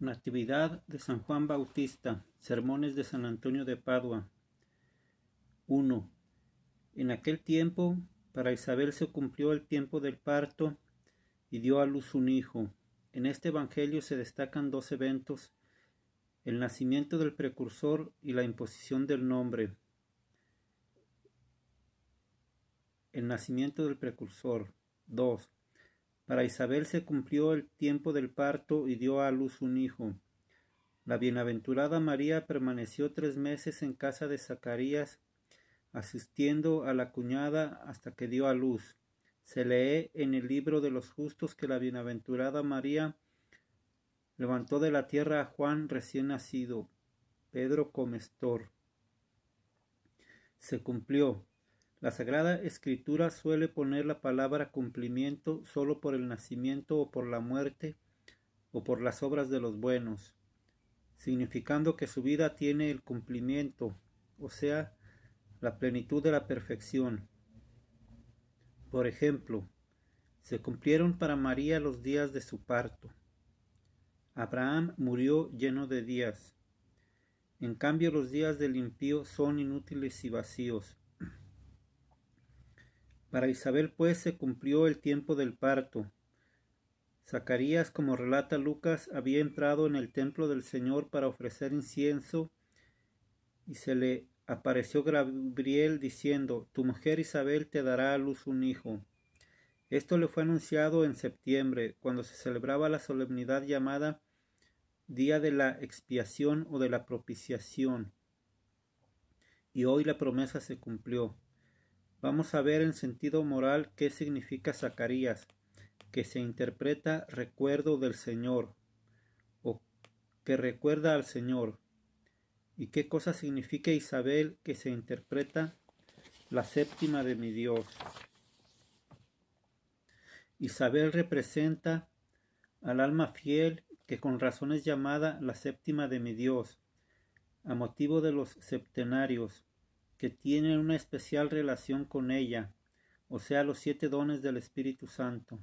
Natividad de San Juan Bautista. Sermones de San Antonio de Padua. 1. En aquel tiempo, para Isabel se cumplió el tiempo del parto y dio a luz un hijo. En este evangelio se destacan dos eventos: el nacimiento del precursor y la imposición del nombre. El nacimiento del precursor. 2. Para Isabel se cumplió el tiempo del parto y dio a luz un hijo. La bienaventurada María permaneció 3 meses en casa de Zacarías, asistiendo a la cuñada hasta que dio a luz. Se lee en el libro de los justos que la bienaventurada María levantó de la tierra a Juan recién nacido, Pedro Comestor. Se cumplió. La Sagrada Escritura suele poner la palabra cumplimiento solo por el nacimiento o por la muerte o por las obras de los buenos, significando que su vida tiene el cumplimiento, o sea, la plenitud de la perfección. Por ejemplo, se cumplieron para María los días de su parto. Abraham murió lleno de días. En cambio, los días del impío son inútiles y vacíos. Para Isabel, pues, se cumplió el tiempo del parto. Zacarías, como relata Lucas, había entrado en el templo del Señor para ofrecer incienso y se le apareció Gabriel diciendo: tu mujer Isabel te dará a luz un hijo. Esto le fue anunciado en septiembre, cuando se celebraba la solemnidad llamada Día de la Expiación o de la Propiciación. Y hoy la promesa se cumplió. Vamos a ver en sentido moral qué significa Zacarías, que se interpreta recuerdo del Señor, o que recuerda al Señor, y qué cosa significa Isabel, que se interpreta la séptima de mi Dios. Isabel representa al alma fiel, que con razón es llamada la séptima de mi Dios, a motivo de los septenarios, que tienen una especial relación con ella, o sea, los 7 dones del Espíritu Santo,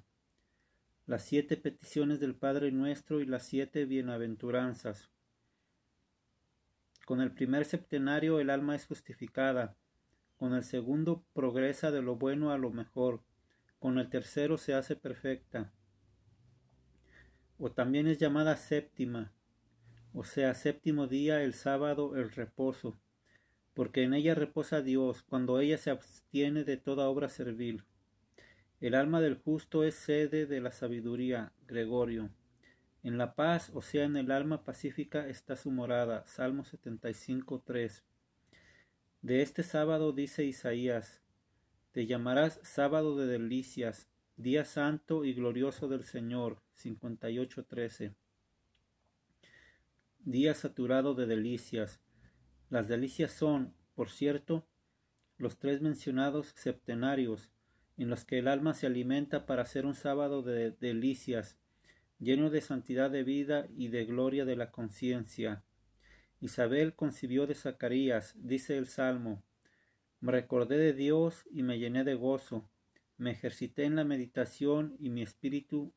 las 7 peticiones del Padre Nuestro y las 7 bienaventuranzas. Con el primer septenario el alma es justificada, con el segundo progresa de lo bueno a lo mejor, con el tercero se hace perfecta. O también es llamada séptima, o sea, séptimo día, el sábado, el reposo, porque en ella reposa Dios, cuando ella se abstiene de toda obra servil. El alma del justo es sede de la sabiduría, Gregorio. En la paz, o sea, en el alma pacífica está su morada, Salmo 75:3. De este sábado dice Isaías: te llamarás sábado de delicias, día santo y glorioso del Señor, 58:13. Día saturado de delicias. Las delicias son, por cierto, los 3 mencionados septenarios, en los que el alma se alimenta para hacer un sábado de delicias, lleno de santidad de vida y de gloria de la conciencia. Isabel concibió de Zacarías, dice el Salmo: me recordé de Dios y me llené de gozo, me ejercité en la meditación y mi espíritu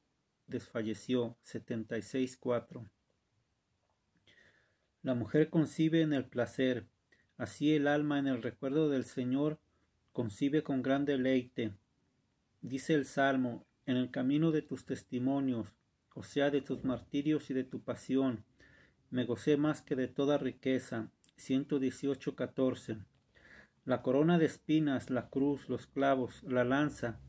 desfalleció, 76:4. La mujer concibe en el placer, así el alma en el recuerdo del Señor concibe con gran deleite. Dice el Salmo: en el camino de tus testimonios, o sea, de tus martirios y de tu pasión, me gocé más que de toda riqueza, 118:14. La corona de espinas, la cruz, los clavos, la lanza,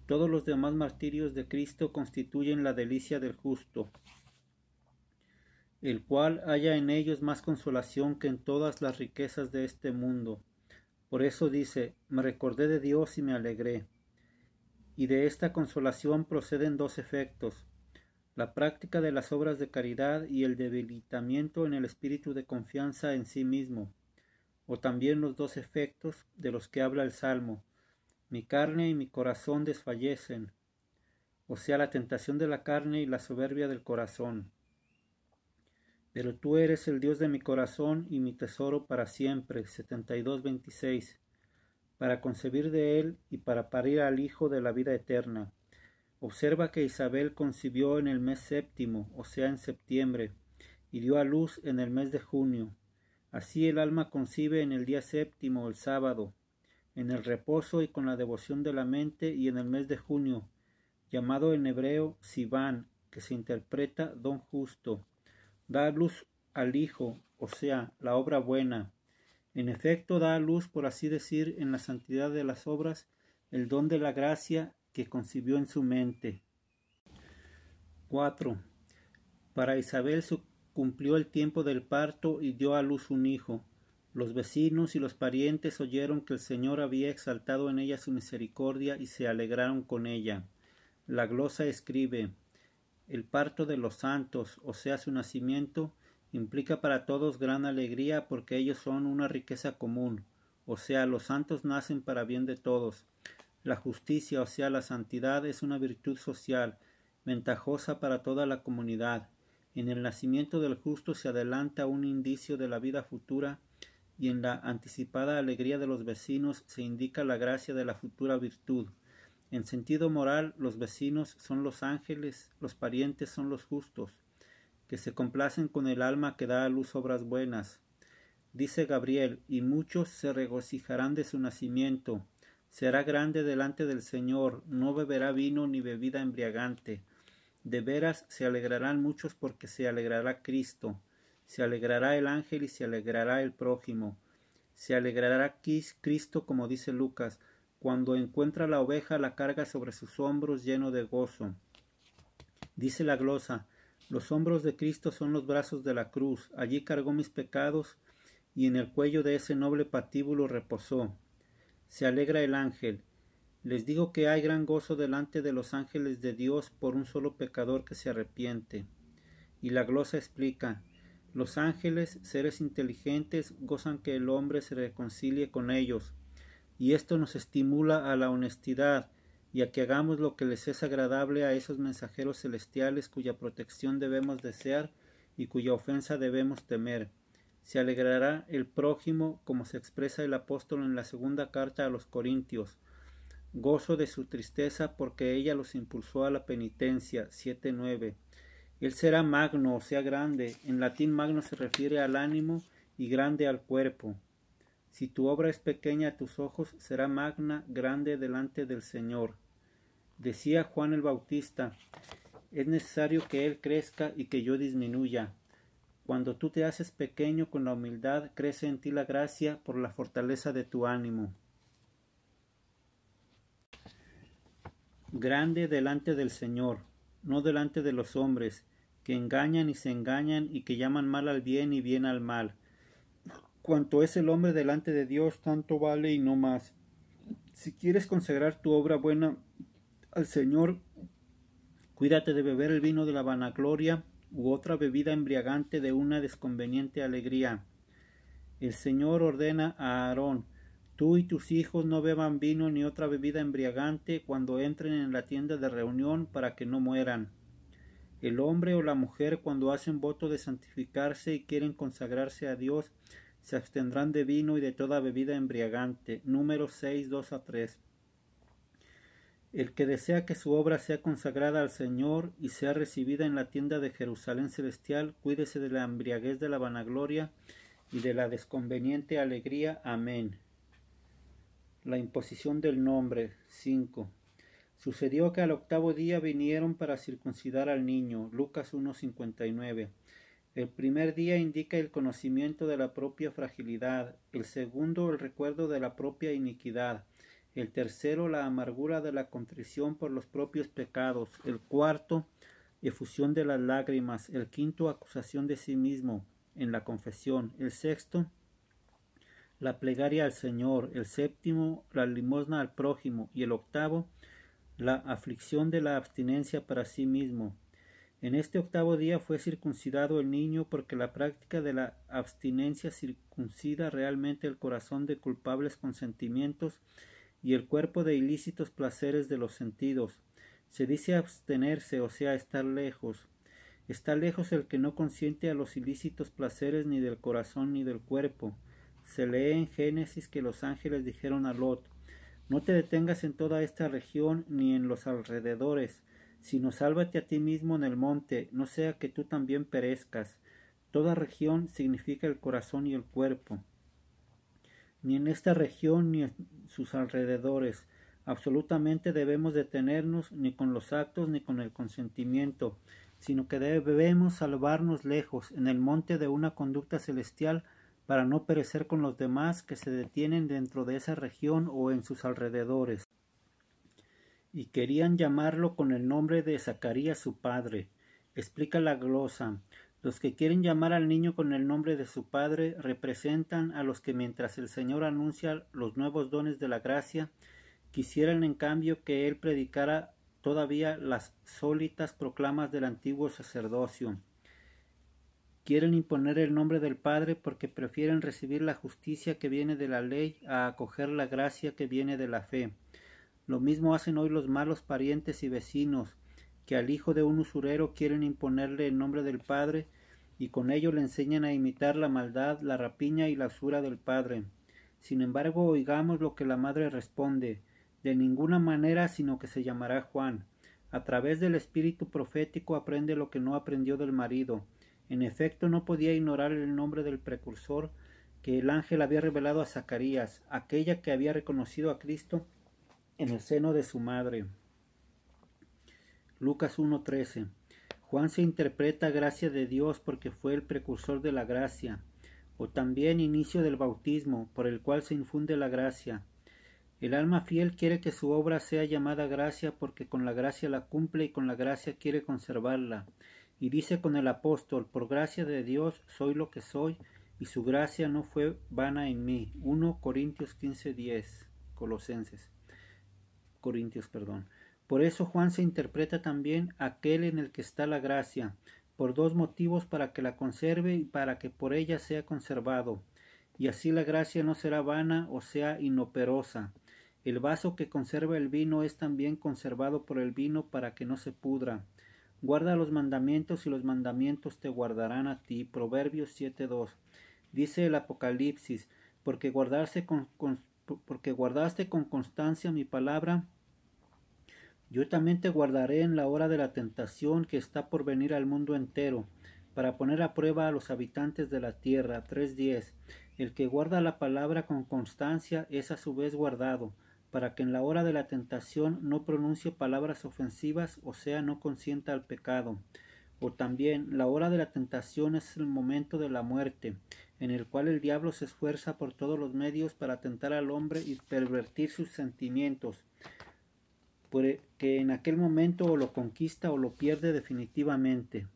todos los demás martirios de Cristo constituyen la delicia del justo, el cual halla en ellos más consolación que en todas las riquezas de este mundo. Por eso dice: me recordé de Dios y me alegré. Y de esta consolación proceden 2 efectos: la práctica de las obras de caridad y el debilitamiento en el espíritu de confianza en sí mismo, o también los 2 efectos de los que habla el Salmo: mi carne y mi corazón desfallecen, o sea, la tentación de la carne y la soberbia del corazón. Pero tú eres el Dios de mi corazón y mi tesoro para siempre, 72:26, para concebir de él y para parir al Hijo de la vida eterna. Observa que Isabel concibió en el mes séptimo, o sea, en septiembre, y dio a luz en el mes de junio. Así el alma concibe en el día séptimo, el sábado, en el reposo y con la devoción de la mente, y en el mes de junio, llamado en hebreo Sivan, que se interpreta don justo, da a luz al Hijo, o sea, la obra buena. En efecto, da a luz, por así decir, en la santidad de las obras, el don de la gracia que concibió en su mente. 4. Para Isabel cumplió el tiempo del parto y dio a luz un hijo. Los vecinos y los parientes oyeron que el Señor había exaltado en ella su misericordia y se alegraron con ella. La glosa escribe: el parto de los santos, o sea, su nacimiento, implica para todos gran alegría porque ellos son una riqueza común, o sea, los santos nacen para bien de todos. La justicia, o sea, la santidad, es una virtud social, ventajosa para toda la comunidad. En el nacimiento del justo se adelanta un indicio de la vida futura, y en la anticipada alegría de los vecinos se indica la gracia de la futura virtud. En sentido moral, los vecinos son los ángeles, los parientes son los justos, que se complacen con el alma que da a luz obras buenas. Dice Gabriel: y muchos se regocijarán de su nacimiento. Será grande delante del Señor, no beberá vino ni bebida embriagante. De veras se alegrarán muchos porque se alegrará Cristo. Se alegrará el ángel y se alegrará el prójimo. Se alegrará Cristo, como dice Lucas, cuando encuentra la oveja la carga sobre sus hombros lleno de gozo. Dice la glosa: los hombros de Cristo son los brazos de la cruz. Allí cargó mis pecados y en el cuello de ese noble patíbulo reposó. Se alegra el ángel. Les digo que hay gran gozo delante de los ángeles de Dios por un solo pecador que se arrepiente. Y la glosa explica: los ángeles, seres inteligentes, gozan que el hombre se reconcilie con ellos, y esto nos estimula a la honestidad y a que hagamos lo que les es agradable a esos mensajeros celestiales cuya protección debemos desear y cuya ofensa debemos temer. Se alegrará el prójimo, como se expresa el apóstol en la segunda carta a los Corintios. Gozo de su tristeza porque ella los impulsó a la penitencia. 7:9. Él será magno, o sea, grande. En latín magno se refiere al ánimo y grande al cuerpo. Si tu obra es pequeña a tus ojos, será magna, grande delante del Señor. Decía Juan el Bautista: es necesario que Él crezca y que yo disminuya. Cuando tú te haces pequeño con la humildad, crece en ti la gracia por la fortaleza de tu ánimo. Grande delante del Señor, no delante de los hombres, que engañan y se engañan y que llaman mal al bien y bien al mal. Cuanto es el hombre delante de Dios, tanto vale y no más. Si quieres consagrar tu obra buena al Señor, cuídate de beber el vino de la vanagloria u otra bebida embriagante de una desconveniente alegría. El Señor ordena a Aarón: tú y tus hijos no beban vino ni otra bebida embriagante cuando entren en la tienda de reunión, para que no mueran. El hombre o la mujer, cuando hacen voto de santificarse y quieren consagrarse a Dios, se abstendrán de vino y de toda bebida embriagante. Números 6, 2-3. El que desea que su obra sea consagrada al Señor y sea recibida en la tienda de Jerusalén celestial, cuídese de la embriaguez de la vanagloria y de la desconveniente alegría. Amén. La imposición del nombre. 5. Sucedió que al octavo día vinieron para circuncidar al niño. Lucas 1:59. El primer día indica el conocimiento de la propia fragilidad, el segundo el recuerdo de la propia iniquidad, el tercero la amargura de la contrición por los propios pecados, el cuarto efusión de las lágrimas, el quinto acusación de sí mismo en la confesión, el sexto la plegaria al Señor, el séptimo la limosna al prójimo y el octavo la aflicción de la abstinencia para sí mismo. En este octavo día fue circuncidado el niño, porque la práctica de la abstinencia circuncida realmente el corazón de culpables consentimientos y el cuerpo de ilícitos placeres de los sentidos. Se dice abstenerse, o sea, estar lejos. Está lejos el que no consiente a los ilícitos placeres ni del corazón ni del cuerpo. Se lee en Génesis que los ángeles dijeron a Lot: no te detengas en toda esta región ni en los alrededores, sino sálvate a ti mismo en el monte, no sea que tú también perezcas. Toda región significa el corazón y el cuerpo. Ni en esta región ni en sus alrededores absolutamente debemos detenernos ni con los actos ni con el consentimiento, sino que debemos salvarnos lejos, en el monte de una conducta celestial, para no perecer con los demás que se detienen dentro de esa región o en sus alrededores. Y querían llamarlo con el nombre de Zacarías su padre. Explica la glosa. Los que quieren llamar al niño con el nombre de su padre representan a los que, mientras el Señor anuncia los nuevos dones de la gracia, quisieran en cambio que él predicara todavía las sólitas proclamas del antiguo sacerdocio. Quieren imponer el nombre del Padre porque prefieren recibir la justicia que viene de la ley a acoger la gracia que viene de la fe. Lo mismo hacen hoy los malos parientes y vecinos, que al hijo de un usurero quieren imponerle el nombre del Padre y con ello le enseñan a imitar la maldad, la rapiña y la usura del Padre. Sin embargo, oigamos lo que la madre responde: de ninguna manera, sino que se llamará Juan. A través del espíritu profético aprende lo que no aprendió del marido. En efecto, no podía ignorar el nombre del precursor que el ángel había revelado a Zacarías, aquella que había reconocido a Cristo en el seno de su madre. Lucas 1:13. Juan se interpreta gracia de Dios porque fue el precursor de la gracia, o también inicio del bautismo, por el cual se infunde la gracia. El alma fiel quiere que su obra sea llamada gracia porque con la gracia la cumple y con la gracia quiere conservarla. Y dice con el apóstol: por gracia de Dios soy lo que soy, y su gracia no fue vana en mí. 1 Corintios 15:10. Corintios. Por eso Juan se interpreta también aquel en el que está la gracia, por dos motivos: para que la conserve y para que por ella sea conservado. Y así la gracia no será vana o sea inoperosa. El vaso que conserva el vino es también conservado por el vino para que no se pudra. Guarda los mandamientos y los mandamientos te guardarán a ti. Proverbios 7:2. Dice el Apocalipsis: porque guardaste con constancia mi palabra, yo también te guardaré en la hora de la tentación que está por venir al mundo entero, para poner a prueba a los habitantes de la tierra. 3:10. El que guarda la palabra con constancia es a su vez guardado, para que en la hora de la tentación no pronuncie palabras ofensivas, o sea, no consienta al pecado. O también, la hora de la tentación es el momento de la muerte, en el cual el diablo se esfuerza por todos los medios para tentar al hombre y pervertir sus sentimientos, porque en aquel momento o lo conquista o lo pierde definitivamente.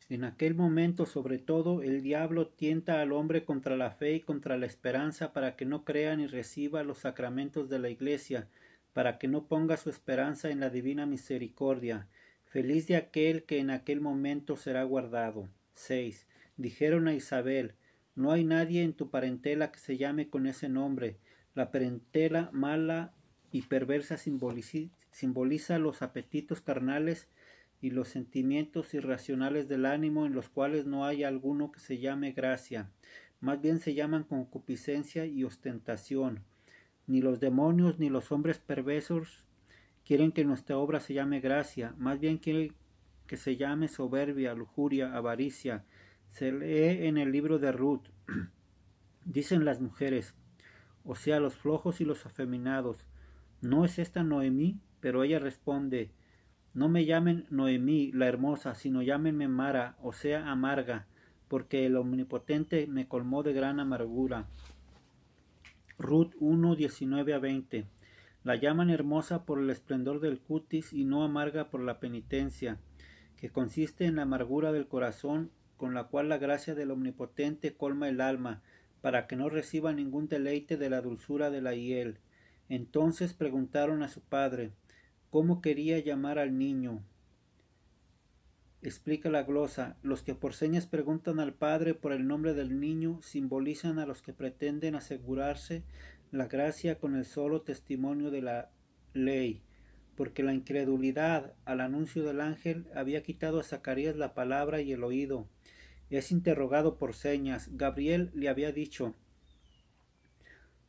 En aquel momento, sobre todo, el diablo tienta al hombre contra la fe y contra la esperanza para que no crea ni reciba los sacramentos de la Iglesia, para que no ponga su esperanza en la divina misericordia. Feliz de aquel que en aquel momento será guardado. 6. Dijeron a Isabel: no hay nadie en tu parentela que se llame con ese nombre. La parentela mala y perversa simboliza los apetitos carnales y los sentimientos irracionales del ánimo, en los cuales no hay alguno que se llame gracia. Más bien se llaman concupiscencia y ostentación. Ni los demonios ni los hombres perversos quieren que nuestra obra se llame gracia, más bien quieren que se llame soberbia, lujuria, avaricia. Se lee en el libro de Ruth. Dicen las mujeres, o sea, los flojos y los afeminados: ¿no es esta Noemí? Pero ella responde: no me llamen Noemí la hermosa, sino llámenme Mara, o sea, amarga, porque el Omnipotente me colmó de gran amargura. Ruth 1:19-20. La llaman hermosa por el esplendor del cutis y no amarga por la penitencia, que consiste en la amargura del corazón, con la cual la gracia del Omnipotente colma el alma, para que no reciba ningún deleite de la dulzura de la hiel. Entonces preguntaron a su padre: ¿cómo quería llamar al niño? Explica la glosa: los que por señas preguntan al padre por el nombre del niño simbolizan a los que pretenden asegurarse la gracia con el solo testimonio de la ley, porque la incredulidad al anuncio del ángel había quitado a Zacarías la palabra y el oído. Es interrogado por señas. Gabriel le había dicho: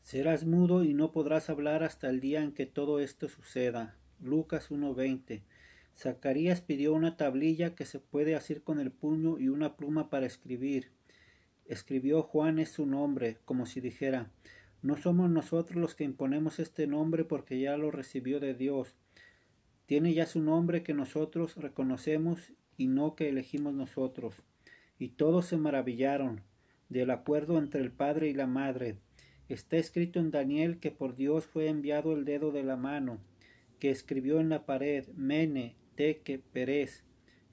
serás mudo y no podrás hablar hasta el día en que todo esto suceda. Lucas 1:20. Zacarías pidió una tablilla que se puede asir con el puño y una pluma para escribir. Escribió Juan es su nombre, como si dijera, no somos nosotros los que imponemos este nombre porque ya lo recibió de Dios. Tiene ya su nombre que nosotros reconocemos y no que elegimos nosotros. Y todos se maravillaron del acuerdo entre el padre y la madre. Está escrito en Daniel que por Dios fue enviado el dedo de la mano, que escribió en la pared, Mene, Teque, Perez,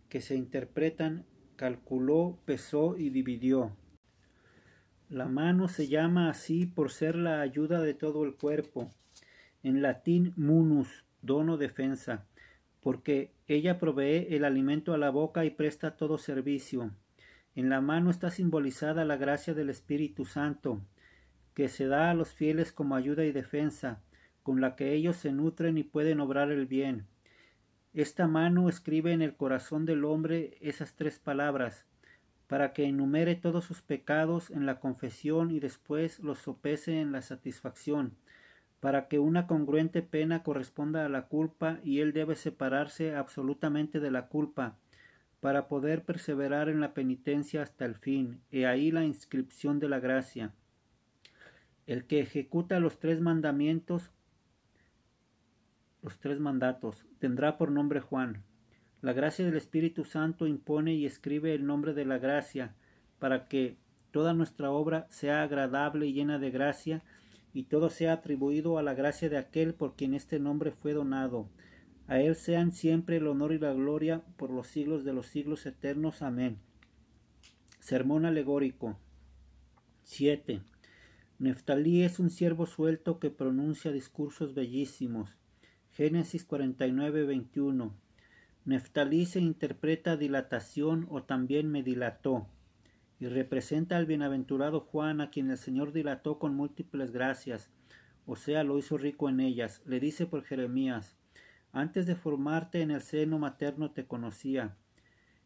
que se interpretan, calculó, pesó y dividió. La mano se llama así por ser la ayuda de todo el cuerpo. En latín munus, dono defensa, porque ella provee el alimento a la boca y presta todo servicio. En la mano está simbolizada la gracia del Espíritu Santo, que se da a los fieles como ayuda y defensa, con la que ellos se nutren y pueden obrar el bien. Esta mano escribe en el corazón del hombre esas 3 palabras, para que enumere todos sus pecados en la confesión y después los sopese en la satisfacción, para que una congruente pena corresponda a la culpa y él debe separarse absolutamente de la culpa, para poder perseverar en la penitencia hasta el fin. He ahí la inscripción de la gracia. El que ejecuta los 3 mandamientos, los 3 mandatos, tendrá por nombre Juan. La gracia del Espíritu Santo impone y escribe el nombre de la gracia, para que toda nuestra obra sea agradable y llena de gracia, y todo sea atribuido a la gracia de aquel por quien este nombre fue donado. A él sean siempre el honor y la gloria por los siglos de los siglos eternos. Amén. Sermón alegórico. 7. Neftalí es un siervo suelto que pronuncia discursos bellísimos. Génesis 49, 21. Neftalí se interpreta dilatación o también me dilató, y representa al bienaventurado Juan, a quien el Señor dilató con múltiples gracias, o sea, lo hizo rico en ellas. Le dice por Jeremías, antes de formarte en el seno materno te conocía.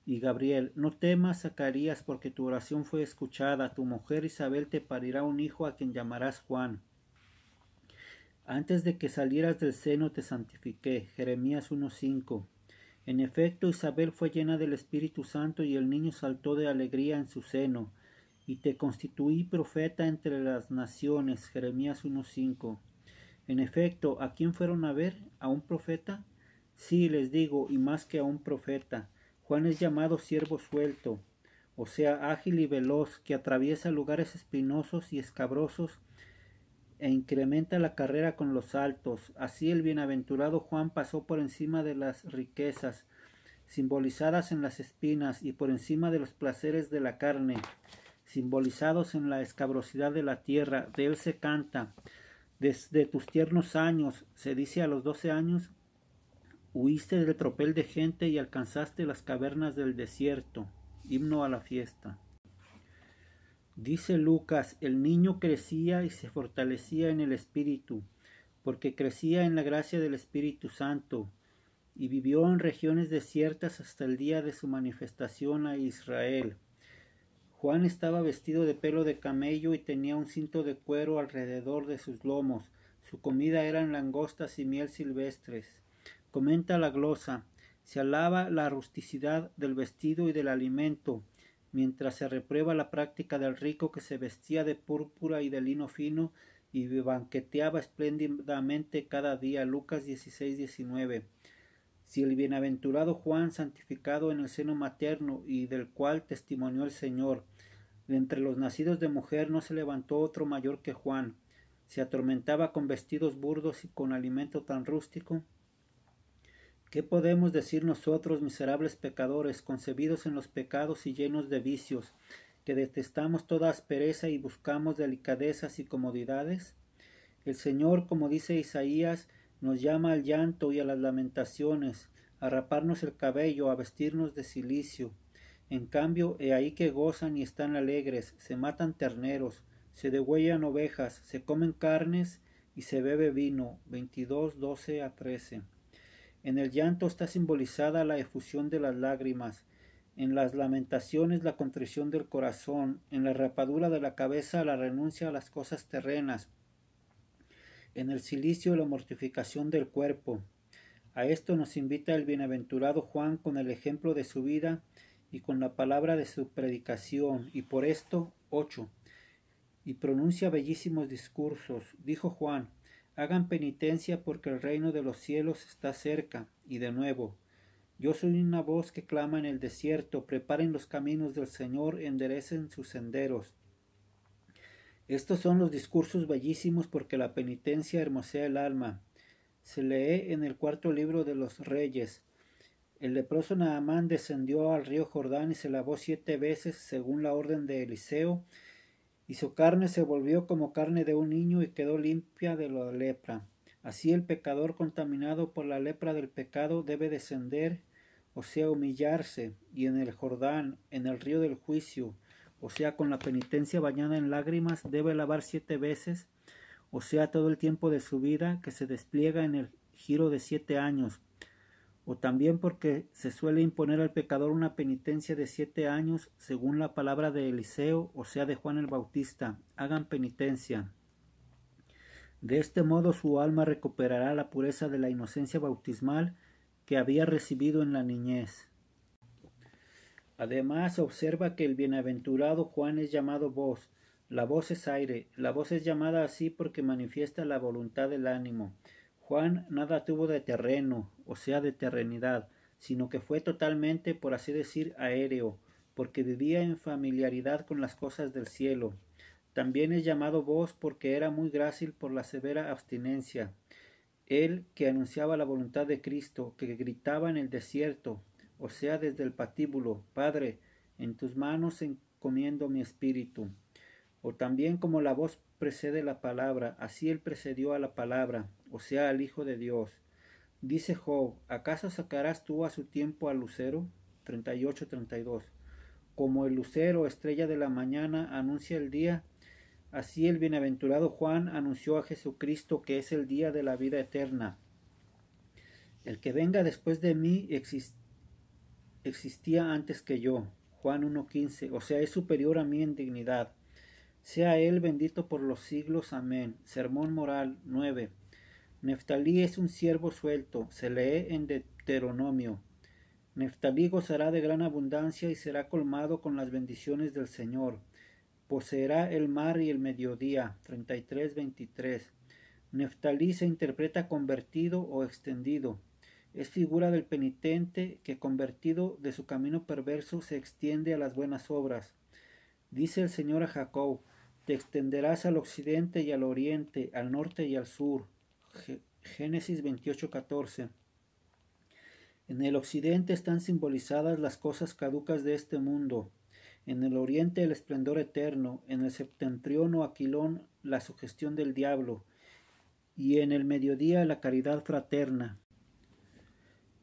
Y Gabriel, no temas, Zacarías, porque tu oración fue escuchada, tu mujer Isabel te parirá un hijo a quien llamarás Juan. Antes de que salieras del seno te santifiqué. Jeremías 1:5. En efecto, Isabel fue llena del Espíritu Santo y el niño saltó de alegría en su seno. Y te constituí profeta entre las naciones. Jeremías 1:5. En efecto, ¿a quién fueron a ver? ¿A un profeta? Sí, les digo, y más que a un profeta. Juan es llamado siervo suelto, o sea, ágil y veloz, que atraviesa lugares espinosos y escabrosos e incrementa la carrera con los saltos. Así el bienaventurado Juan pasó por encima de las riquezas, simbolizadas en las espinas, y por encima de los placeres de la carne, simbolizados en la escabrosidad de la tierra. De él se canta. Desde tus tiernos años, se dice a los 12 años, huiste del tropel de gente y alcanzaste las cavernas del desierto. Himno a la fiesta. Dice Lucas, el niño crecía y se fortalecía en el Espíritu, porque crecía en la gracia del Espíritu Santo, y vivió en regiones desiertas hasta el día de su manifestación a Israel. Juan estaba vestido de pelo de camello y tenía un cinto de cuero alrededor de sus lomos. Su comida eran langostas y miel silvestres. Comenta la glosa, se alaba la rusticidad del vestido y del alimento, mientras se reprueba la práctica del rico que se vestía de púrpura y de lino fino y banqueteaba espléndidamente cada día. Lucas 16:19. Si el bienaventurado Juan, santificado en el seno materno y del cual testimonió el Señor, de entre los nacidos de mujer no se levantó otro mayor que Juan, se atormentaba con vestidos burdos y con alimento tan rústico, ¿qué podemos decir nosotros, miserables pecadores, concebidos en los pecados y llenos de vicios, que detestamos toda aspereza y buscamos delicadezas y comodidades? El Señor, como dice Isaías, nos llama al llanto y a las lamentaciones, a raparnos el cabello, a vestirnos de cilicio. En cambio, he ahí que gozan y están alegres, se matan terneros, se degüellan ovejas, se comen carnes y se bebe vino. 22:12-13. En el llanto está simbolizada la efusión de las lágrimas, en las lamentaciones la contrición del corazón, en la rapadura de la cabeza la renuncia a las cosas terrenas, en el cilicio la mortificación del cuerpo. A esto nos invita el bienaventurado Juan con el ejemplo de su vida y con la palabra de su predicación, y por esto 8. Y pronuncia bellísimos discursos. Dijo Juan: hagan penitencia porque el reino de los cielos está cerca. Y de nuevo: yo soy una voz que clama en el desierto, preparen los caminos del Señor, enderecen sus senderos. Estos son los discursos bellísimos porque la penitencia hermosea el alma. Se lee en el cuarto libro de los Reyes. El leproso Naamán descendió al río Jordán y se lavó 7 veces según la orden de Eliseo, y su carne se volvió como carne de un niño y quedó limpia de la lepra. Así el pecador contaminado por la lepra del pecado debe descender, o sea, humillarse, y en el Jordán, en el río del juicio, o sea, con la penitencia bañada en lágrimas, debe lavar 7 veces, o sea, todo el tiempo de su vida, que se despliega en el giro de 7 años, o también porque se suele imponer al pecador una penitencia de 7 años, según la palabra de Eliseo, o sea, de Juan el Bautista: hagan penitencia. De este modo su alma recuperará la pureza de la inocencia bautismal que había recibido en la niñez. Además, observa que el bienaventurado Juan es llamado voz. La voz es aire. La voz es llamada así porque manifiesta la voluntad del ánimo. Juan nada tuvo de terreno, o sea, de terrenidad, sino que fue totalmente, por así decir, aéreo, porque vivía en familiaridad con las cosas del cielo. También es llamado voz porque era muy grácil por la severa abstinencia. Él que anunciaba la voluntad de Cristo, que gritaba en el desierto, o sea, desde el patíbulo: Padre, en tus manos encomiendo mi espíritu. O también como la voz precede la palabra, así él precedió a la palabra, o sea, al Hijo de Dios. Dice Job: ¿acaso sacarás tú a su tiempo al lucero? 38-32. Como el lucero, estrella de la mañana, anuncia el día, así el bienaventurado Juan anunció a Jesucristo, que es el día de la vida eterna. El que venga después de mí existía antes que yo. Juan 1:15, o sea, es superior a mí en dignidad. Sea él bendito por los siglos. Amén. Sermón moral 9. Neftalí es un siervo suelto. Se lee en Deuteronomio. Neftalí gozará de gran abundancia y será colmado con las bendiciones del Señor. Poseerá el mar y el mediodía. 33-23. Neftalí se interpreta convertido o extendido. Es figura del penitente que, convertido de su camino perverso, se extiende a las buenas obras. Dice el Señor a Jacob: te extenderás al occidente y al oriente, al norte y al sur. Génesis 28:14. En el occidente están simbolizadas las cosas caducas de este mundo, en el oriente el esplendor eterno, en el septentrión o aquilón la sugestión del diablo, y en el mediodía la caridad fraterna.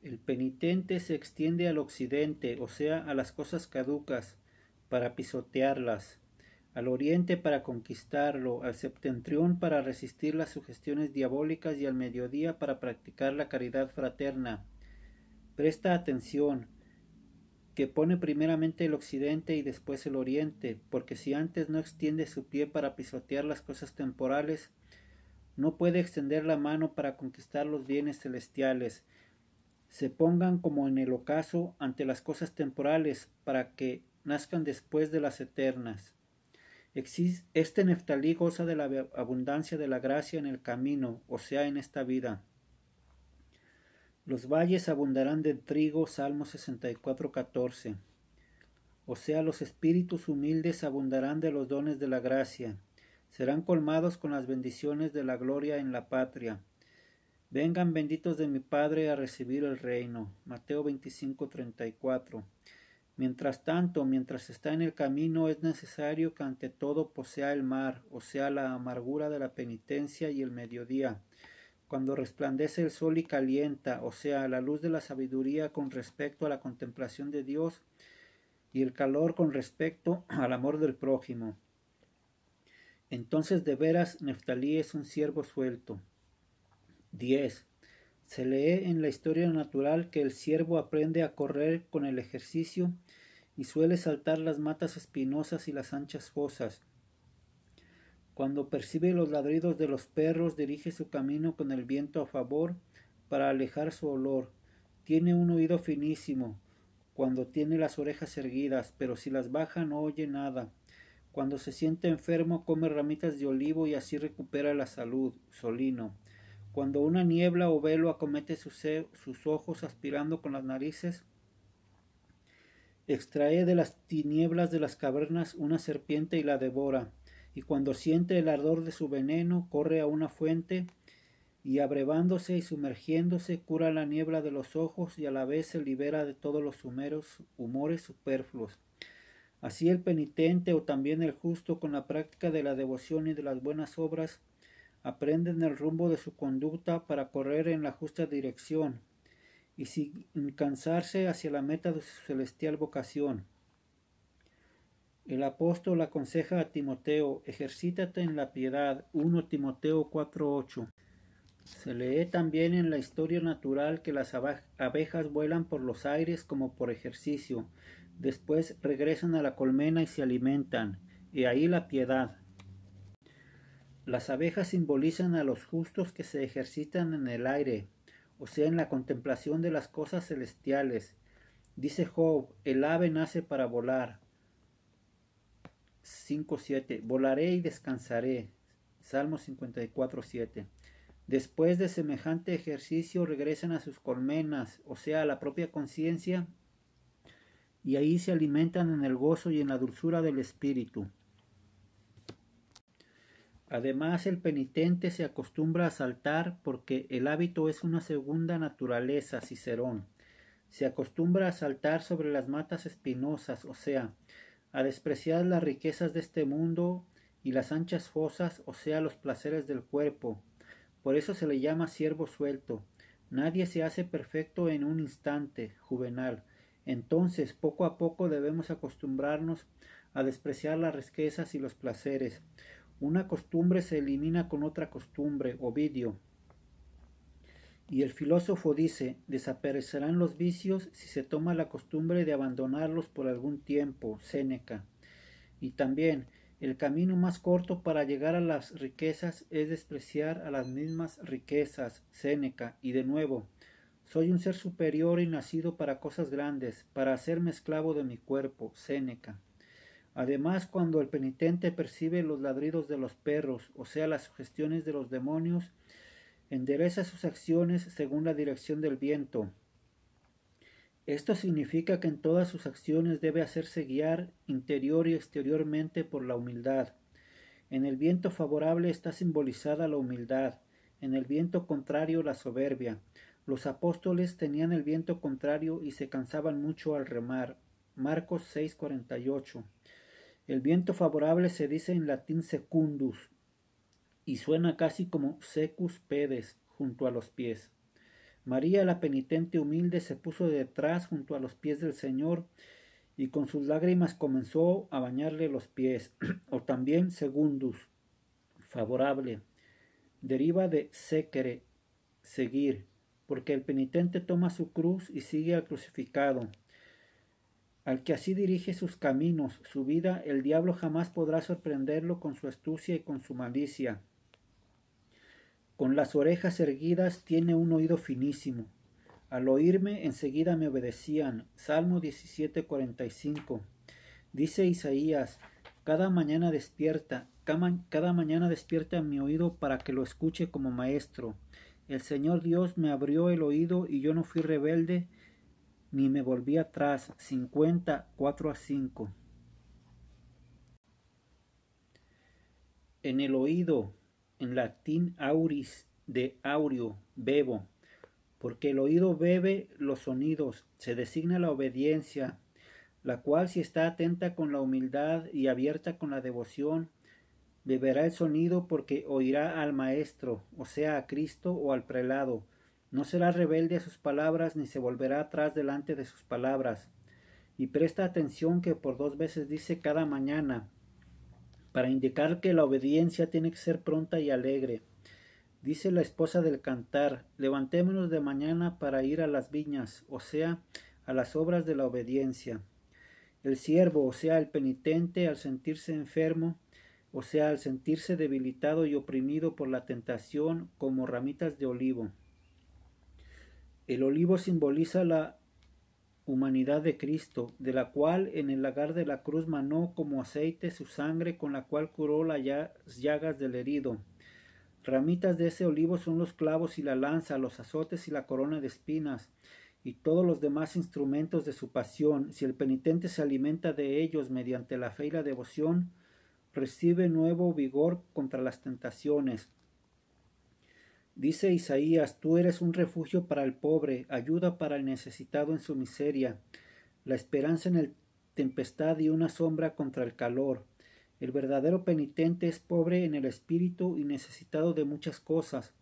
El penitente se extiende al occidente, o sea, a las cosas caducas, para pisotearlas, al oriente para conquistarlo, al septentrión para resistir las sugestiones diabólicas y al mediodía para practicar la caridad fraterna. Presta atención, que pone primeramente el occidente y después el oriente, porque si antes no extiende su pie para pisotear las cosas temporales, no puede extender la mano para conquistar los bienes celestiales. Se pongan como en el ocaso ante las cosas temporales, para que nazcan después de las eternas. Este Neftalí goza de la abundancia de la gracia en el camino, o sea, en esta vida. Los valles abundarán de trigo. Salmo 64:14. O sea, los espíritus humildes abundarán de los dones de la gracia. Serán colmados con las bendiciones de la gloria en la patria. Vengan benditos de mi Padre a recibir el reino. Mateo 25:34. Mientras tanto, mientras está en el camino, es necesario que ante todo posea el mar, o sea, la amargura de la penitencia, y el mediodía, cuando resplandece el sol y calienta, o sea, la luz de la sabiduría con respecto a la contemplación de Dios, y el calor con respecto al amor del prójimo. Entonces de veras Neftalí es un siervo suelto. 10. Se lee en la historia natural que el ciervo aprende a correr con el ejercicio y suele saltar las matas espinosas y las anchas fosas. Cuando percibe los ladridos de los perros, dirige su camino con el viento a favor para alejar su olor. Tiene un oído finísimo cuando tiene las orejas erguidas, pero si las baja no oye nada. Cuando se siente enfermo come ramitas de olivo y así recupera la salud. Solino. Cuando una niebla o velo acomete sus ojos aspirando con las narices, extrae de las tinieblas de las cavernas una serpiente y la devora. Y cuando siente el ardor de su veneno, corre a una fuente y abrevándose y sumergiéndose cura la niebla de los ojos y a la vez se libera de todos los humores superfluos. Así el penitente o también el justo con la práctica de la devoción y de las buenas obras aprenden el rumbo de su conducta para correr en la justa dirección y sin cansarse hacia la meta de su celestial vocación. El apóstol aconseja a Timoteo: ejercítate en la piedad. 1 Timoteo 4:8. Se lee también en la historia natural que las abejas vuelan por los aires como por ejercicio. Después regresan a la colmena y se alimentan. Y ahí la piedad. Las abejas simbolizan a los justos que se ejercitan en el aire, o sea, en la contemplación de las cosas celestiales. Dice Job: el ave nace para volar. 5:7. Volaré y descansaré. Salmo 54:7. Después de semejante ejercicio regresan a sus colmenas, o sea, a la propia conciencia, y ahí se alimentan en el gozo y en la dulzura del espíritu. Además, el penitente se acostumbra a saltar porque el hábito es una segunda naturaleza. Cicerón. Se acostumbra a saltar sobre las matas espinosas, o sea, a despreciar las riquezas de este mundo y las anchas fosas, o sea, los placeres del cuerpo. Por eso se le llama siervo suelto. Nadie se hace perfecto en un instante. Juvenal. Entonces, poco a poco debemos acostumbrarnos a despreciar las riquezas y los placeres. Una costumbre se elimina con otra costumbre. Ovidio. Y el filósofo dice: desaparecerán los vicios si se toma la costumbre de abandonarlos por algún tiempo. Séneca. Y también, el camino más corto para llegar a las riquezas es despreciar a las mismas riquezas. Séneca. Y de nuevo: soy un ser superior y nacido para cosas grandes, para hacerme esclavo de mi cuerpo. Séneca. Además, cuando el penitente percibe los ladridos de los perros, o sea, las sugestiones de los demonios, endereza sus acciones según la dirección del viento. Esto significa que en todas sus acciones debe hacerse guiar interior y exteriormente por la humildad. En el viento favorable está simbolizada la humildad, en el viento contrario la soberbia. Los apóstoles tenían el viento contrario y se cansaban mucho al remar. Marcos 6:48. El viento favorable se dice en latín secundus y suena casi como secus pedes, junto a los pies. María, la penitente humilde, se puso detrás junto a los pies del Señor y con sus lágrimas comenzó a bañarle los pies. O también secundus, favorable, deriva de secere, seguir, porque el penitente toma su cruz y sigue al crucificado. Al que así dirige sus caminos, su vida, el diablo jamás podrá sorprenderlo con su astucia y con su malicia. Con las orejas erguidas tiene un oído finísimo. Al oírme enseguida me obedecían. Salmo 17:45. Dice Isaías: cada mañana despierta mi oído para que lo escuche como maestro. El Señor Dios me abrió el oído y yo no fui rebelde ni me volví atrás. 50:4-5. En el oído, en latín auris, de aureo, bebo, porque el oído bebe los sonidos, se designa la obediencia, la cual, si está atenta con la humildad y abierta con la devoción, beberá el sonido porque oirá al maestro, o sea, a Cristo o al prelado. No será rebelde a sus palabras ni se volverá atrás delante de sus palabras. Y presta atención que por 2 veces dice cada mañana, para indicar que la obediencia tiene que ser pronta y alegre. Dice la esposa del cantar: levantémonos de mañana para ir a las viñas, o sea, a las obras de la obediencia. El siervo, o sea, el penitente, al sentirse enfermo, o sea, al sentirse debilitado y oprimido por la tentación, como ramitas de olivo. El olivo simboliza la humanidad de Cristo, de la cual en el lagar de la cruz manó como aceite su sangre con la cual curó las llagas del herido. Ramitas de ese olivo son los clavos y la lanza, los azotes y la corona de espinas, y todos los demás instrumentos de su pasión. Si el penitente se alimenta de ellos mediante la fe y la devoción, recibe nuevo vigor contra las tentaciones. Dice Isaías: tú eres un refugio para el pobre, ayuda para el necesitado en su miseria, la esperanza en la tempestad y una sombra contra el calor. El verdadero penitente es pobre en el espíritu y necesitado de muchas cosas.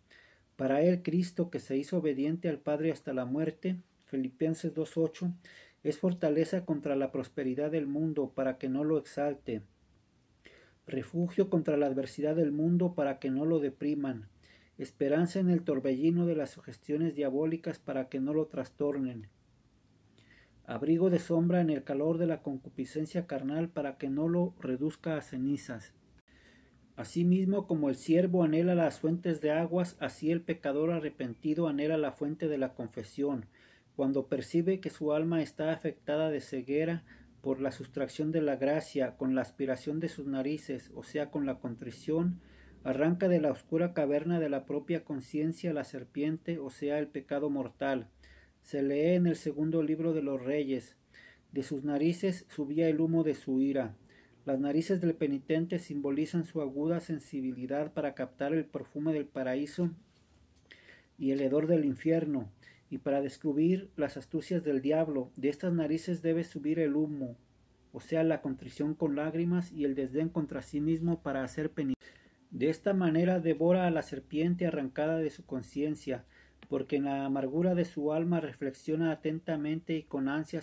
Para él Cristo, que se hizo obediente al Padre hasta la muerte, Filipenses 2:8, es fortaleza contra la prosperidad del mundo para que no lo exalte, refugio contra la adversidad del mundo para que no lo depriman, esperanza en el torbellino de las sugestiones diabólicas para que no lo trastornen, abrigo de sombra en el calor de la concupiscencia carnal para que no lo reduzca a cenizas. Asimismo, como el siervo anhela las fuentes de aguas, así el pecador arrepentido anhela la fuente de la confesión. Cuando percibe que su alma está afectada de ceguera por la sustracción de la gracia, con la aspiración de sus narices, o sea, con la contrición, arranca de la oscura caverna de la propia conciencia la serpiente, o sea, el pecado mortal. Se lee en el segundo libro de los Reyes: de sus narices subía el humo de su ira. Las narices del penitente simbolizan su aguda sensibilidad para captar el perfume del paraíso y el hedor del infierno, y para descubrir las astucias del diablo. De estas narices debe subir el humo, o sea, la contrición con lágrimas y el desdén contra sí mismo para hacer penitencia. De esta manera devora a la serpiente arrancada de su conciencia, porque en la amargura de su alma reflexiona atentamente y con ansia